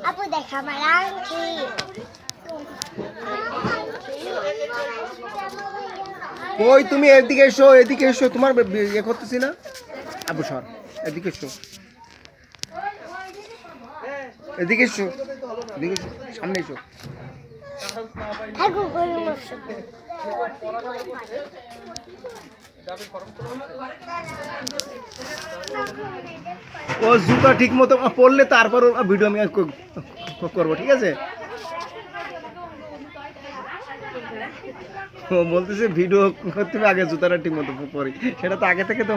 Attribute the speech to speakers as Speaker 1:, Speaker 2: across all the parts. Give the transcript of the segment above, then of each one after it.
Speaker 1: আপু দেখা আমার আংটি।
Speaker 2: কই তুমি এদিকে এসো, এদিকে এসো, তোমার ইয়ে করতেছি না। আবু সর, এদিকে এসো, এদিকে এসো, এদিকে এসো, সামনে এসো। ও জুতা ঠিক মতো পরলে তারপর ভিডিও আমি করবো, ঠিক আছে? ও বলতেছে ভিডিও করতে হবে, আগে জুতাটা ঠিক মতো পরি, সেটা তো আগে থেকে তো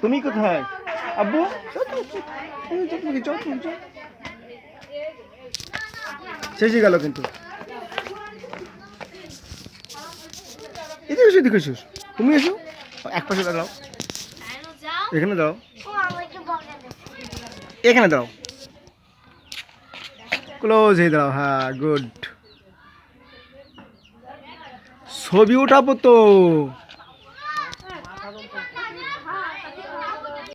Speaker 2: তুমি কোথায় আব্বু? শেষ হয়ে গেল কিন্তু। এদিকে এসো, এদিকে এসো, তুমি এসো, এক পাশে দাঁড়াও, এখানে দাও, এখানে দাও, ক্লোজ হয়ে দাও। হ্যাঁ, গুড। ছবি উঠাবো তো।